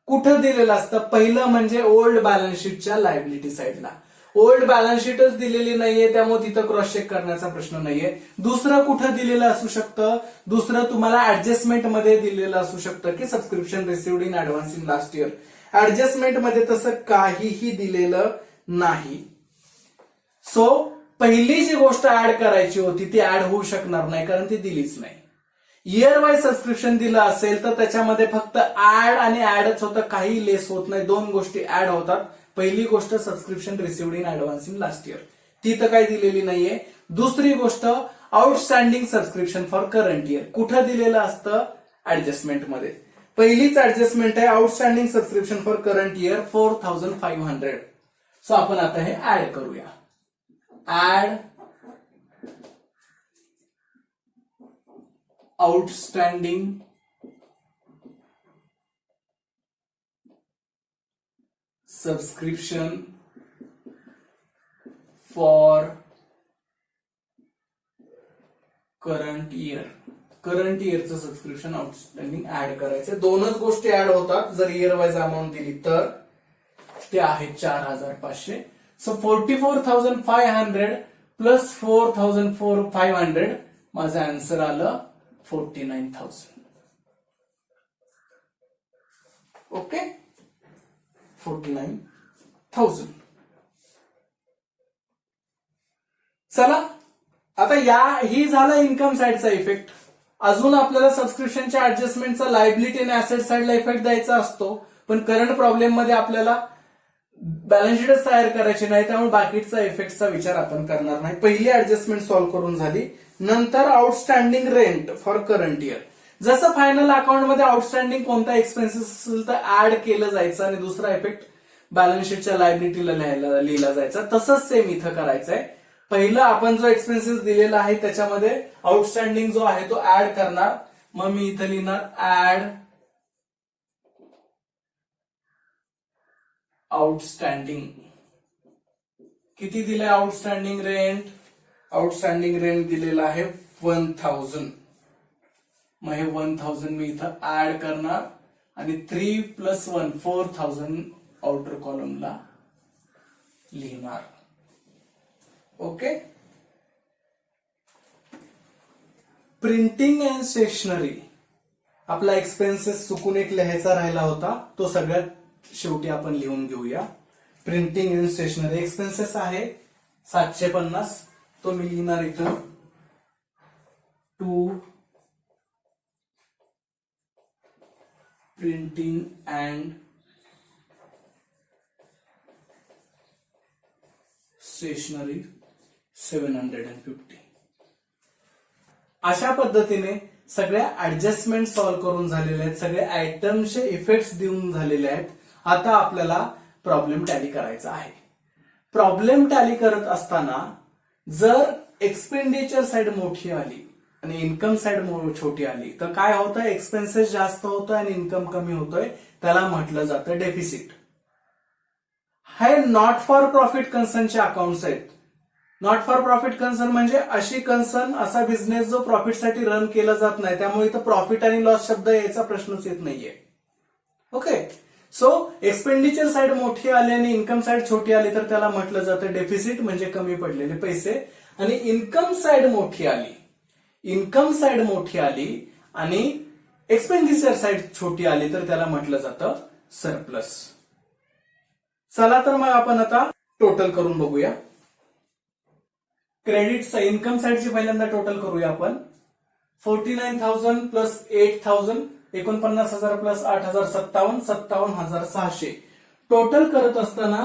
कुठं दिलेलं असतं? पहिलं म्हणजे ओल्ड बॅलन्स शीटच्या लायबिलिटी साइडला. ओल्ड बॅलन्स शीटच दिलेली नाहीये त्यामुळे तिथं क्रॉस चेक करण्याचा प्रश्न नाहीये. दुसरं कुठं दिलेलं असू शकतं? दुसरं तुम्हाला ऍडजस्टमेंट मध्ये दिलेलं असू शकतं की subscription received in advance in last year. Adjustment मध्ये तसं काहीही दिलेलं नाही. सो पहिली जी गोष्ट ऍड करायची होती ती ऍड होऊ शकणार नाही कारण ती दिलीच नाही. इयर वाईज सबस्क्रिप्शन दिलं असेल तर त्याच्यामध्ये फक्त ऍड आणि ऍडच होतं, काही लेस होत नाही. दोन गोष्टी ऍड होतात. पहिली गोष्ट subscription received in advance in last year, ती तर काही दिलेली नाहीये. दुसरी गोष्ट outstanding subscription for current year कुठं दिलेलं असतं? ऍडजस्टमेंटमध्ये. पहिलीच ऍडजस्टमेंट आहे outstanding subscription for current year 4,500. So आपण आता हे ऍड करूया. Add outstanding subscription for current year. Current इयरचं सबस्क्रिप्शन आउटस्टँडिंग ऍड करायचं. दोनच गोष्टी ऍड होतात जर इयर वाईज अमाऊंट दिली तर. ते आहे 4,500. सो 44,500 प्लस 4,500 माझं आन्सर आलं 49,000. ओके, 49,000. चला आता ही झाला इन्कम साइडचा इफेक्ट. अजून आपल्याला सबस्क्रिप्शनच्या ऍडजस्टमेंटचा लायबिलिटी आणि ऍसेट साइडला इफेक्ट द्यायचा असतो, पण करंट प्रॉब्लेम मध्ये आपल्याला बॅलन्स शीटच तयार करायची नाही त्यामुळे बाकीचा इफेक्टचा विचार आपण करणार नाही. पहिली ऍडजस्टमेंट सॉल्व्ह करून झाली. नंतर outstanding rent for current year. जसं फायनल अकाउंटमध्ये आउटस्टँडिंग कोणता एक्सपेन्सेस असेल तर ऍड केलं जायचं आणि दुसरा इफेक्ट बॅलन्स शीटच्या लायबिलिटीला लिहिला जायचा, तसंच सेम इथं करायचंय. पहिलं आपण जो एक्सपेन्सेस दिलेला आहे त्याच्यामध्ये आउटस्टँडिंग जो आहे तो ऍड करणार. मग मी इथं लिहिणार ऍड आउटस्टँडिंग. किती दिलंय आउटस्टँडिंग रेंट? आउटस्टँडिंग रेंट दिलेला आहे 1,000. मग हे 1,000 मी इथं ऍड करणार आणि 3 + 1 4,000 आउटर कॉलमला लिहिणार. ओके. प्रिंटिंग अँड स्टेशनरी आपला एक्सपेन्सेस चुकून एक लिहायचा राहिला होता, तो सगळ्यात शेवटी आपण लिहून घेऊया. प्रिंटिंग अँड स्टेशनरी एक्सपेन्सेस आहे 750, तो मी लिहिणार इथं टू प्रिंटिंग अँड स्टेशनरी 750. अशा पद्धतीने सगळ्या ऍडजस्टमेंट सॉल्व्ह करून झालेले आहेत, सगळे आयटमचे इफेक्ट्स देऊन झालेले आहेत. आता आपल्याला प्रॉब्लेम टॅली करायचा आहे. प्रॉब्लेम टॅली करत असताना जर एक्सपेंडिचर साइड मोठी आली आणि इन्कम साइड छोटी आली तर काय होतं, एक्सपेन्सेस जास्त होतोय आणि इन्कम कमी होतोय, त्याला म्हटलं जातं डेफिसिट. हे नॉट फॉर प्रॉफिट कन्सर्नचे अकाउंट्स आहेत. नॉट फॉर प्रॉफिट कन्सर्न म्हणजे अशी कन्सर्न, असा बिझनेस जो प्रॉफिटसाठी रन केला जात नाही, त्यामुळे इथं प्रॉफिट आणि लॉस शब्द यायचा प्रश्नच येत नाहीये. ओके, सो एक्सपेंडिचर साइड मोठी आली आणि इन्कम साइड छोटी आली तर त्याला म्हटलं जातं डेफिसिट, म्हणजे कमी पडलेले पैसे. आणि इन्कम साइड मोठी आली, इन्कम साइड मोठी आली आणि एक्सपेंडिचर साइड छोटी आली तर त्याला म्हटलं जातं सरप्लस. चला तर मग आपण आता टोटल करून बघूया. क्रेडिट इन्कम साइडची पहिल्यांदा टोटल करूया आपण. 49,000 प्लस 8,000 49,000 प्लस 8,000 57,600. टोटल करत असताना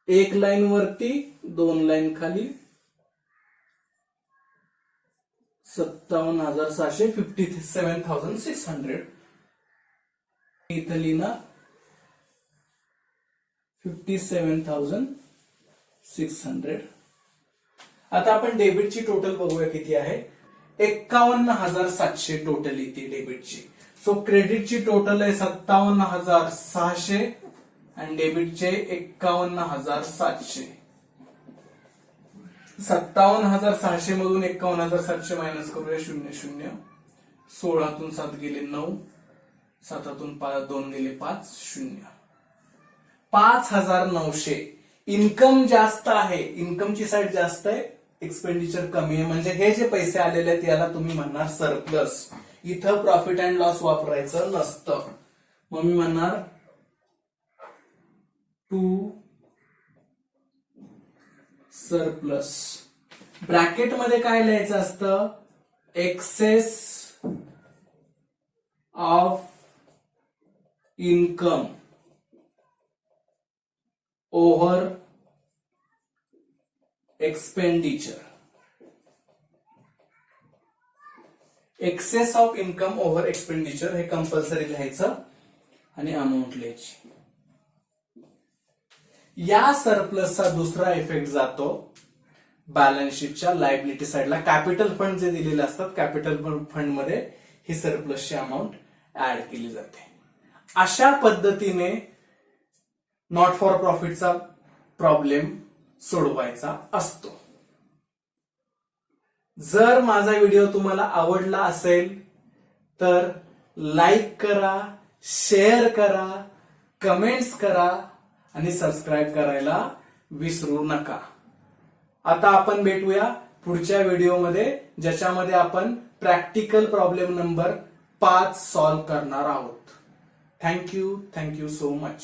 एक लाईन वरती, दोन लाईन खाली, 57,600 57,600. इथं लिहिना 57,600. आता आपण डेबिटची टोटल बघूया किती आहे. 51,700 टोटल येते डेबिटची. सो क्रेडिटची टोटल आहे 57,600 आणि डेबिटचे 51,700. 57,600 मधून 51,700 मायनस करूया. 0 16तून 7 गेले 9, 7तून 2 गेले 5 0. 5,900. इन्कम जास्त आहे, इन्कमची साईड जास्त आहे, एक्सपेंडिचर कमी आहे, म्हणजे हे जे पैसे आलेले आहेत याला तुम्ही म्हणणार सरप्लस. इथं प्रॉफिट अँड लॉस वापरायचं नसतं. मग मी म्हणणार टू सरप्लस. ब्रॅकेटमध्ये काय लिहायचं असतं, excess of income over expenditure. Excess of income over expenditure हे कंपल्सरी लिहायचं आणि अमाऊंट लिहायची. या सरप्लसचा दुसरा इफेक्ट जातो बॅलन्स शीटच्या लायबिलिटी साइडला. कॅपिटल फंड जे दिलेले असतात, कॅपिटल फंड मध्ये ही सरप्लसची अमाऊंट ऍड केली जाते. अशा पद्धतीने नॉट फॉर प्रॉफिटचा प्रॉब्लेम सोडवायचा असतो. जर माझा व्हिडिओ तुम्हाला आवडला असेल तर लाईक करा, शेअर करा, कमेंट्स करा आणि सबस्क्राईब करायला विसरू नका. आता आपण भेटूया पुढच्या व्हिडिओमध्ये, ज्याच्यामध्ये आपण प्रॅक्टिकल प्रॉब्लेम नंबर 5 सॉल्व्ह करणार आहोत. Thank you so much.